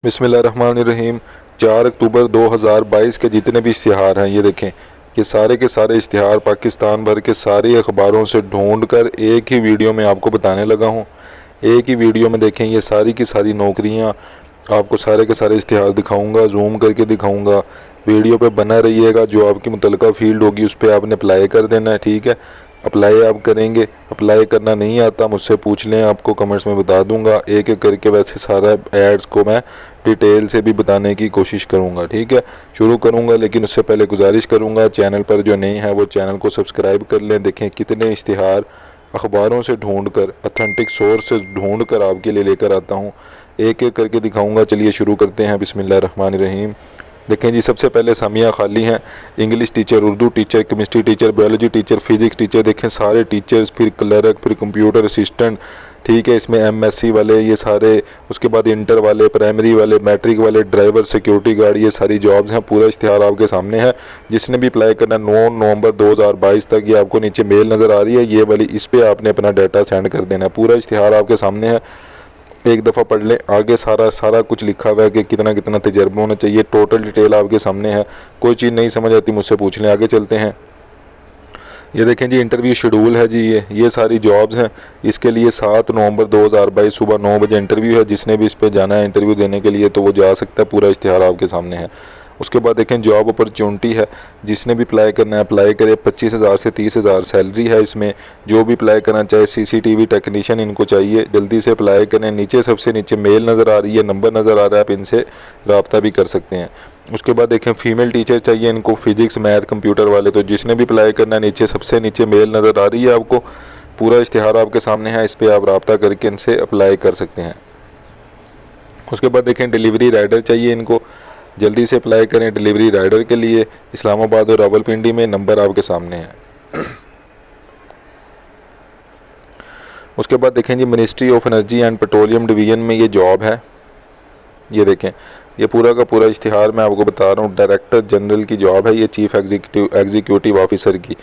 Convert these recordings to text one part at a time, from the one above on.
बिस्मिल्लाहिर्रहमानिर्रहीम। 4 अक्टूबर 2022 के जितने भी इश्तिहार हैं ये देखें, ये सारे के सारे इश्तिहार पाकिस्तान भर के सारे अखबारों से ढूंढ कर एक ही वीडियो में आपको बताने लगा हूँ। एक ही वीडियो में देखें, ये सारी की सारी नौकरियाँ आपको सारे के सारे इश्तिहार दिखाऊंगा, जूम करके दिखाऊंगा। वीडियो पे बना रहिएगा, जो आपकी मुतलका फील्ड होगी उस पर आपने अप्लाई कर देना है, ठीक है। अप्लाई आप करेंगे, अप्लाई करना नहीं आता मुझसे पूछ लें, आपको कमेंट्स में बता दूंगा एक एक करके। वैसे सारा एड्स को मैं डिटेल से भी बताने की कोशिश करूंगा, ठीक है। शुरू करूंगा, लेकिन उससे पहले गुजारिश करूंगा चैनल पर जो नहीं है वो चैनल को सब्सक्राइब कर लें। देखें कितने इश्तिहार अखबारों से ढूंढ कर, अथेंटिक सोर्स से ढूंढ कर आपके लिए लेकर आता हूँ, एक एक करके दिखाऊंगा। चलिए शुरू करते हैं। बिस्मिल्लाहिर्रहमानिर्रहीम। देखें जी, सबसे पहले सामिया खाली हैं। English teacher, Urdu teacher, chemistry teacher, biology teacher, physics teacher, देखें सारे टीचर्स, फिर क्लर्क, फिर कंप्यूटर असिस्टेंट, ठीक है। इसमें एमएससी वाले ये सारे, उसके बाद इंटर वाले, प्राइमरी वाले, मैट्रिक वाले, ड्राइवर, सिक्योरिटी गार्ड, ये सारी जॉब्स हैं। पूरा इश्तिहार आपके सामने है। जिसने भी अप्लाई करना 9 नवंबर 2022 तक, ये आपको नीचे मेल नज़र आ रही है ये वाली, इस पर आपने अपना डाटा सेंड कर देना है। पूरा इश्तिहार आपके सामने है, एक दफ़ा पढ़ लें। आगे सारा कुछ लिखा हुआ है कि कितना कितना तजर्बा होना चाहिए, टोटल डिटेल आपके सामने है। कोई चीज़ नहीं समझ आती मुझसे पूछ लें। आगे चलते हैं। ये देखें जी, इंटरव्यू शेड्यूल है जी, ये सारी जॉब्स हैं। इसके लिए 7 नवंबर 2022 सुबह 9 बजे इंटरव्यू है। जिसने भी इस पर जाना है इंटरव्यू देने के लिए तो वो जा सकता है। पूरा इश्तिहार आपके सामने है। उसके बाद देखें जॉब अपॉर्चुनिटी है, जिसने भी अप्लाई करना है अप्लाई करे। 25,000 से 30,000 सैलरी है इसमें। जो भी अप्लाई करना चाहे, सीसीटीवी टेक्नीशियन इनको चाहिए, जल्दी से अप्लाई करें। नीचे सबसे नीचे मेल नज़र आ रही है, नंबर नज़र आ रहा है, आप इनसे रब्ता भी कर सकते हैं। उसके बाद देखें फीमेल टीचर चाहिए इनको, फिजिक्स, मैथ, कंप्यूटर वाले। तो जिसने भी अप्लाई करना है, नीचे सबसे नीचे मेल नज़र आ रही है आपको। पूरा इश्तिहार आपके सामने है, इस पर आप रब्ता करके इनसे अप्लाई कर सकते हैं। उसके बाद देखें डिलीवरी राइडर चाहिए इनको, जल्दी से अप्लाई करें डिलीवरी राइडर के लिए। इस्लामाबाद और रावलपिंडी में, नंबर आपके सामने है। उसके बाद देखें जी, ministry of energy and petroleum division में ये जॉब है। ये देखें, ये पूरा का पूरा इश्तिहार मैं आपको बता रहा हूँ। डायरेक्टर जनरल की जॉब है ये, चीफ एग्जीक्यूटिव ऑफिसर की।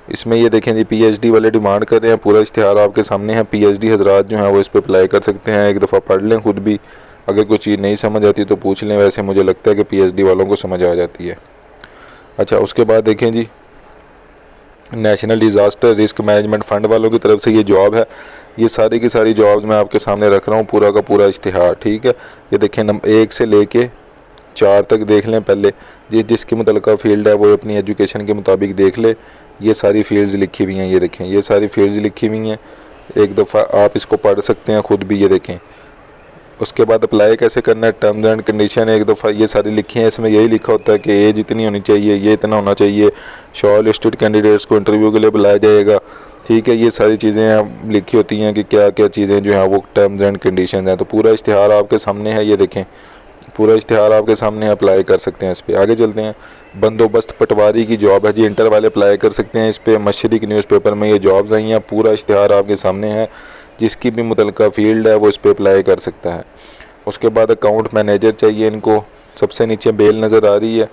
इसमें ये देखें जी, पीएचडी वाले डिमांड कर रहे हैं। पूरा इश्तिहार आपके सामने है। पीएचडी हजरात जो हैं वो इस पर अप्लाई कर सकते हैं। एक दफ़ा पढ़ लें खुद भी, अगर कोई चीज़ नहीं समझ आती तो पूछ लें। वैसे मुझे लगता है कि पीएचडी वालों को समझ आ जाती है। अच्छा, उसके बाद देखें जी, national disaster risk management fund वालों की तरफ से ये जॉब है। ये सारी की सारी जॉब्स मैं आपके सामने रख रहा हूँ, पूरा का पूरा इश्तिहार, ठीक है। ये देखें, नंबर 1 से लेके 4 तक देख लें पहले। जिसकी मुतलका फ़ील्ड है वो अपनी एजुकेशन के मुताबिक देख ले। ये सारी फील्ड्स लिखी हुई हैं, ये देखें ये सारी फील्ड्स लिखी हुई हैं। एक दफ़ा आप इसको पढ़ सकते हैं खुद भी, ये देखें। उसके बाद अप्लाई कैसे करना है, टर्म्स एंड कंडीशन एक दफ़ा ये सारी लिखी हैं। इसमें यही लिखा होता है कि एज इतनी होनी चाहिए, ये इतना होना चाहिए, शॉर्ट लिस्टेड कैंडिडेट्स को इंटरव्यू के लिए बुलाया जाएगा, ठीक है। ये सारी चीज़ें लिखी होती हैं कि क्या क्या चीज़ें जो हैं वो टर्म्स एंड कंडीशन हैं। तो पूरा इश्तिहार आपके सामने है, ये देखें पूरा इश्तिहार आपके सामने, अप्लाई कर सकते हैं इस पर। आगे चलते हैं। बंदोबस्त पटवारी की जॉब है जी, इंटर वाले अप्लाई कर सकते हैं इस पर। मशरिक न्यूज़पेपर में ये जॉब्स आई हैं। पूरा इश्तिहार आपके सामने है, जिसकी भी मुतलका फ़ील्ड है वो इस पर अप्लाई कर सकता है। उसके बाद अकाउंट मैनेजर चाहिए इनको, सबसे नीचे मेल नज़र आ रही है।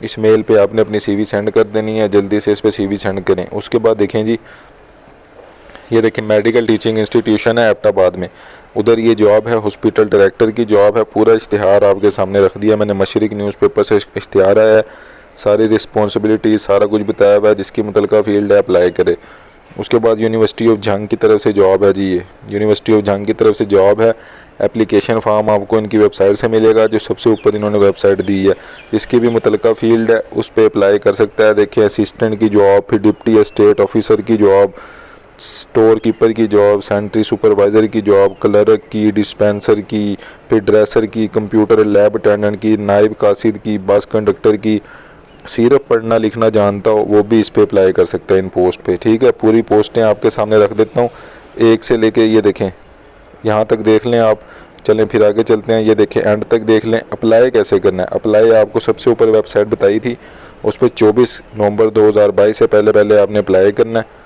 इस मेल पे आपने अपनी सीवी सेंड कर देनी है, जल्दी से इस पर सीवी सेंड करें। उसके बाद देखें जी, ये देखें मेडिकल टीचिंग इंस्टीट्यूशन है एबटाबाद में, उधर ये जॉब है, हॉस्पिटल डायरेक्टर की जॉब है। पूरा इश्तिहार आपके सामने रख दिया मैंने, मशरिक न्यूज़पेपर से इश्तिहार आया है। सारी रिस्पॉन्सिबिलिटी सारा कुछ बताया हुआ है, जिसकी मुतलका फ़ील्ड है अप्लाई करे। उसके बाद यूनिवर्सिटी ऑफ जंग की तरफ से जॉब है जी, ये यूनिवर्सिटी ऑफ जंग की तरफ से जॉब है। एप्लीकेशन फॉर्म आपको इनकी वेबसाइट से मिलेगा, जो सबसे ऊपर इन्होंने वेबसाइट दी है। जिसकी भी मुतलका फ़ील्ड है उस पर अप्लाई कर सकता है। देखिए असिस्टेंट की जॉब, फिर डिप्टी एस्टेट ऑफिसर की जॉब, स्टोर कीपर की जॉब, सेंट्री सुपरवाइज़र की जॉब, क्लर्क की, डिस्पेंसर की, फिर ड्रेसर की, कंप्यूटर लैब अटेंडेंट की, नायब कासिद की, बस कंडक्टर की। सिर्फ पढ़ना लिखना जानता हो वो भी इस पे अप्लाई कर सकता है इन पोस्ट पे, ठीक है। पूरी पोस्टें आपके सामने रख देता हूँ, 1 से लेके ये देखें यहाँ तक देख लें आप। चलें फिर आगे चलते हैं। ये देखें एंड तक देख लें। अप्लाई कैसे करना है, अप्लाई आपको सबसे ऊपर वेबसाइट बताई थी, उस पर 24 नवंबर 2022 से पहले आपने अप्लाई करना है।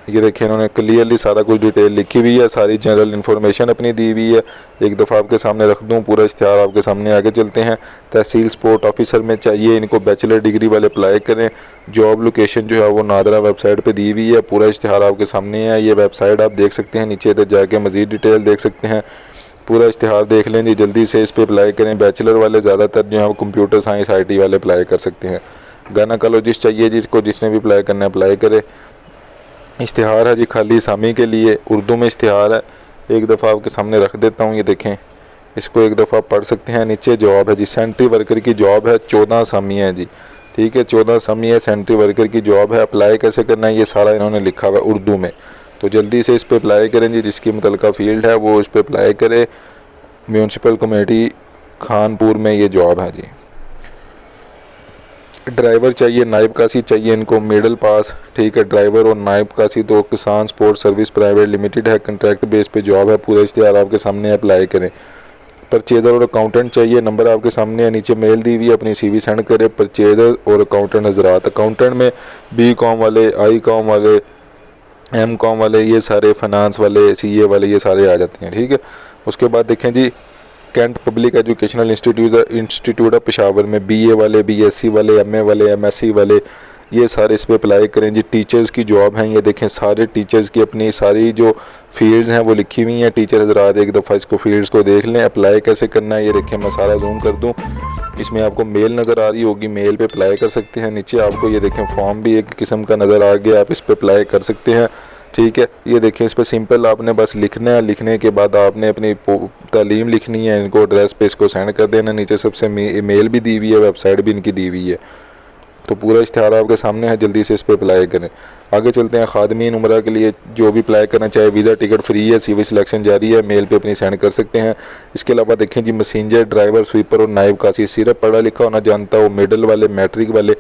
ये देखिए इन्होंने क्लियरली सारा कुछ डिटेल लिखी हुई है, सारी जनरल इन्फॉर्मेशन अपनी दी हुई है। एक दफ़ा आपके सामने रख दूं, पूरा इश्तिहार आपके सामने। आगे चलते हैं। तहसील स्पोर्ट ऑफिसर में चाहिए इनको, बैचलर डिग्री वाले अप्लाई करें। जॉब लोकेशन जो है वो नादरा वेबसाइट पे दी हुई है। पूरा इश्तिहार आपके सामने है, ये वेबसाइट आप देख सकते हैं। नीचे इधर जाके मज़ीद डिटेल देख सकते हैं। पूरा इश्तिहार देख लें जी, जल्दी से इस पे अप्लाई करें। बैचलर वाले ज़्यादातर जो है वो कंप्यूटर साइंस IT वाले अप्लाई कर सकते हैं। गायनेकोलॉजिस्ट चाहिए जिसको, जिसने भी अप्लाई करना है अप्लाई करे। इश्तिहार है जी खाली सामी के लिए, उर्दू में इश्तिहार है। एक दफ़ा आपके सामने रख देता हूँ, ये देखें, इसको एक दफ़ा पढ़ सकते हैं। नीचे जॉब है जी, सेंट्री वर्कर की जॉब है, 14 सामी है जी, ठीक है, 14 सामी है, सेंट्री वर्कर की जॉब है। अप्लाई कैसे करना है ये सारा इन्होंने लिखा हुआ है उर्दू में, तो जल्दी से इस पर अप्लाई करें जी। जिसकी मुतलका फ़ील्ड है वो इस पर अप्लाई करे। म्यूनसिपल कमेटी खानपुर में ये जॉब है जी। ड्राइवर चाहिए, नायब कासी चाहिए इनको, मिडल पास, ठीक है। ड्राइवर और नायब कासी तो किसान स्पोर्ट सर्विस प्राइवेट लिमिटेड है, कॉन्ट्रैक्ट बेस पे जॉब है। पूरा इश्तिहार आपके सामने अप्लाई करें। परचेज़र और अकाउंटेंट चाहिए, नंबर आपके सामने है, नीचे मेल दी हुई है, अपनी CV सेंड करें। परचेज़र और अकाउंटेंट हजरात, अकाउंटेंट में BCom वाले, ICom वाले, MCom वाले, ये सारे फाइनेंस वाले, CA वाले, ये सारे आ जाते हैं, ठीक है। उसके बाद देखें जी, cantt public educational institute of Peshawar में BA वाले, BSc वाले, MA वाले, MSc वाले, ये सारे इस पर अप्लाई करें जी। टीचर्स की जॉब हैं, ये देखें, सारे टीचर्स की अपनी सारी जो फील्ड्स हैं वो लिखी हुई हैं। टीचर हजरात एक दफ़ा इसको फील्ड्स को देख लें। अप्लाई कैसे करना है ये देखें, मैं सारा जूम कर दूँ, इसमें आपको मेल नज़र आ रही होगी, मेल पे अप्लाई कर सकते हैं। नीचे आपको ये देखें फॉर्म भी एक किस्म का नज़र आ गया, आप इस पर अप्लाई कर सकते हैं, ठीक है। ये देखें, इस पर सिंपल आपने बस लिखना है, लिखने के बाद आपने अपनी तालीम लिखनी है, इनको एड्रेस पे इसको सेंड कर देना। नीचे सबसे मेल भी दी हुई है, वेबसाइट भी इनकी दी हुई है, तो पूरा इश्तिहार आपके सामने है, जल्दी से इस पर अप्लाई करें। आगे चलते हैं, खादमीन उम्रा के लिए जो भी अप्लाई करना चाहे, वीज़ा टिकट फ्री है, CV सिलेक्शन जारी है, मेल पे अपनी सेंड कर सकते हैं। इसके अलावा देखें जी, मैसेंजर, ड्राइवर, स्वीपर और नायब कासी, सिर्फ पढ़ा लिखा होना जानता हो, मिडल वाले, मैट्रिक वाले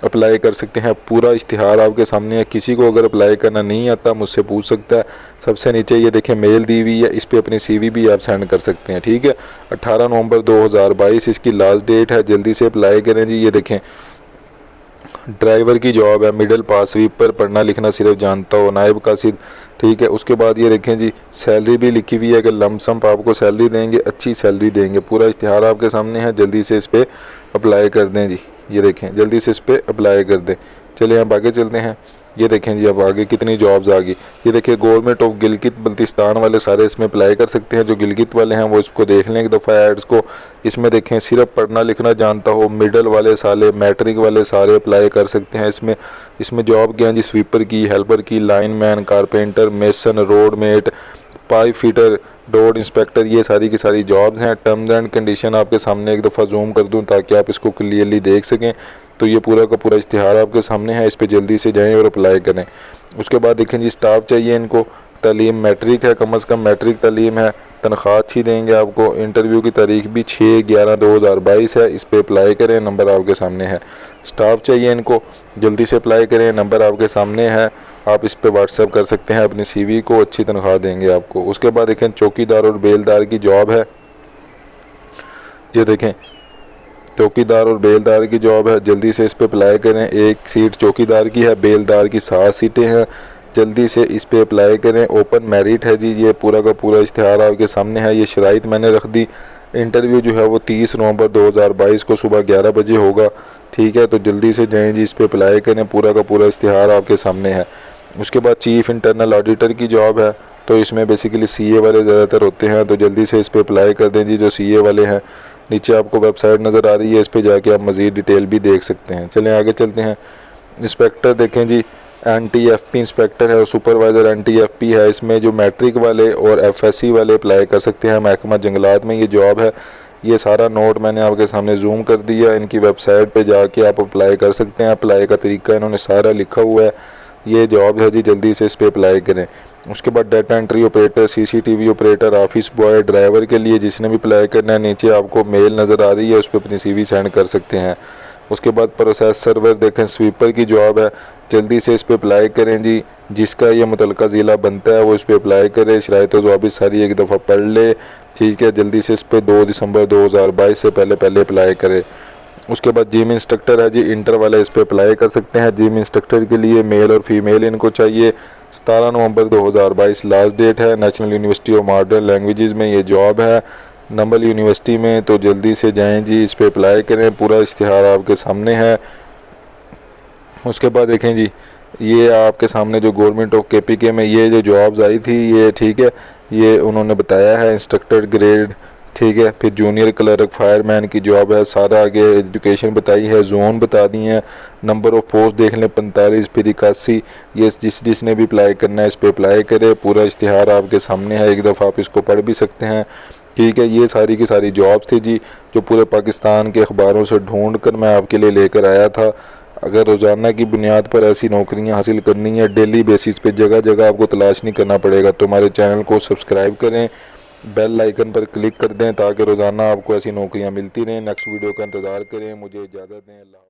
अप्लाई कर सकते हैं। पूरा इश्तिहार आपके सामने है, किसी को अगर अप्लाई करना नहीं आता मुझसे पूछ सकता है। सबसे नीचे ये देखें मेल दी हुई है, इस पर अपनी CV भी आप सेंड कर सकते हैं, ठीक है। 18 नवंबर 2022 इसकी लास्ट डेट है, जल्दी से अप्लाई करें जी। ये देखें, ड्राइवर की जॉब है, मिडल पास, स्वीपर, पढ़ना लिखना सिर्फ जानता हो, नायब कासिद, ठीक है। उसके बाद ये देखें जी, सैलरी भी लिखी हुई है कि लमसम आपको सैलरी देंगे, अच्छी सैलरी देंगे। पूरा इश्तिहार आपके सामने है, जल्दी से इस पर अप्लाई कर दें जी। ये देखें, जल्दी से इस पर अप्लाई कर दें। चलिए अब आगे चलते हैं। ये देखें जी, अब आगे कितनी जॉब्स आ गई। ये देखिए, गवर्नमेंट ऑफ गिलगित बल्तिस्तान वाले सारे इसमें अप्लाई कर सकते हैं। जो गिलगित वाले हैं वो इसको देख लें एक दफ़ा एड्स को। इसमें देखें, सिर्फ पढ़ना लिखना जानता हो, मिडल वाले सारे, मैट्रिक वाले सारे अप्लाई कर सकते हैं। इसमें जॉब क्या है जी, स्वीपर की, हेल्पर की, lineman, carpenter, mason, road mate, pipe fitter, road inspector, ये सारी की सारी जॉब्स हैं। टर्म्स एंड कंडीशन आपके सामने एक दफ़ा जूम कर दूं ताकि आप इसको क्लियरली देख सकें। तो ये पूरा का पूरा इश्तिहार आपके सामने है, इस पर जल्दी से जाएं और अप्लाई करें। उसके बाद देखें जी, स्टाफ चाहिए इनको, तालीम मैट्रिक है, कम अज़ कम मैट्रिक तालीम है, तनख्वाह अच्छी देंगे आपको। इंटरव्यू की तारीख भी 6/11/2022 है, इस पर अप्लाई करें, नंबर आपके सामने है। स्टाफ चाहिए इनको, जल्दी से अप्लाई करें, नंबर आपके सामने है, आप इस पर व्हाट्सएप कर सकते हैं अपनी CV को, अच्छी तनख्वाह देंगे आपको। उसके बाद देखें, चौकीदार और बेलदार की जॉब है। ये देखें, चौकीदार और बेलदार की जॉब है, जल्दी से इस पर अप्लाई करें। एक सीट चौकीदार की है, बेलदार की 7 सीटें हैं, जल्दी से इस पर अप्लाई करें। ओपन मेरिट है जी, ये पूरा का पूरा इश्तिहार आपके सामने है। ये शराइत मैंने रख दी। इंटरव्यू जो है वो 30 नवंबर 2022 को सुबह 11 बजे होगा, ठीक है। तो जल्दी से जाएँ जी, इस पर अप्लाई करें, पूरा का पूरा इश्तिहार आपके सामने है। उसके बाद चीफ़ इंटरनल ऑडिटर की जॉब है, तो इसमें बेसिकली CA वाले ज़्यादातर होते हैं, तो जल्दी से इस पर अप्लाई कर दें जी जो CA वाले हैं। नीचे आपको वेबसाइट नज़र आ रही है, इस पर जाके आप मज़ीद डिटेल भी देख सकते हैं। चलें आगे चलते हैं। इंस्पेक्टर देखें जी, NTFP इंस्पेक्टर है और सुपरवाइज़र NTFP है। इसमें जो मैट्रिक वाले और FSC वाले अप्लाई कर सकते हैं। महकमा जंगलात में ये जॉब है। ये सारा नोट मैंने आपके सामने जूम कर दिया, इनकी वेबसाइट पे जाके आप अप्लाई कर सकते हैं। अप्लाई का तरीका इन्होंने सारा लिखा हुआ है। ये जॉब है जी, जल्दी से इस पर अप्लाई करें। उसके बाद data entry operator, CCTV operator, office boy, driver के लिए जिसने भी अप्लाई करना है, नीचे आपको मेल नज़र आ रही है, उस पर अपनी CV सेंड कर सकते हैं। उसके बाद प्रोसेस सर्वर देखें, स्वीपर की जॉब है, जल्दी से इस पर अप्लाई करें जी। जिसका ये मुतलका ज़िला बनता है वो इस पर अप्लाई करे, शराइत ज़वाबित सारी एक दफ़ा पढ़ ले, ठीक है। जल्दी से इस पर 2 दिसंबर 2022 से पहले अप्लाई करे। उसके बाद जिम इंस्ट्रक्टर है जी, इंटर वाले इस पर अप्लाई कर सकते हैं। जिम इंस्ट्रक्टर के लिए मेल और फीमेल इनको चाहिए। 17 नवंबर 2022 लास्ट डेट है। National university of modern languages में ये जॉब है, नंबल यूनिवर्सिटी में, तो जल्दी से जाएं जी, इस पर अप्लाई करें। पूरा इश्तिहार आपके सामने है। उसके बाद देखें जी, ये आपके सामने जो गवर्नमेंट ऑफ KPK में ये जो जॉब्स आई थी ये ठीक है, ये उन्होंने बताया है इंस्ट्रक्टर ग्रेड, ठीक है। फिर जूनियर क्लर्क फायरमैन की जॉब है, सारा आगे एजुकेशन बताई है, जोन बता दी है, नंबर ऑफ पोस्ट देख लें 45 फिर 81। ये जिसने भी अप्लाई करना है इस पर अप्लाई करे, पूरा इश्तिहार आपके सामने है, एक दफ़ा आप इसको पढ़ भी सकते हैं, ठीक है। ये सारी की सारी जॉब्स थी जी, जो पूरे पाकिस्तान के अखबारों से ढूंढ कर मैं आपके लिए लेकर आया था। अगर रोज़ाना की बुनियाद पर ऐसी नौकरियां हासिल करनी है, डेली बेसिस पे जगह जगह आपको तलाश नहीं करना पड़ेगा, तो हमारे चैनल को सब्सक्राइब करें, बेल आइकन पर क्लिक कर दें ताकि रोज़ाना आपको ऐसी नौकरियां मिलती रहें। नेक्स्ट वीडियो का इंतज़ार करें। मुझे इजाज़त दें। अल्लाह।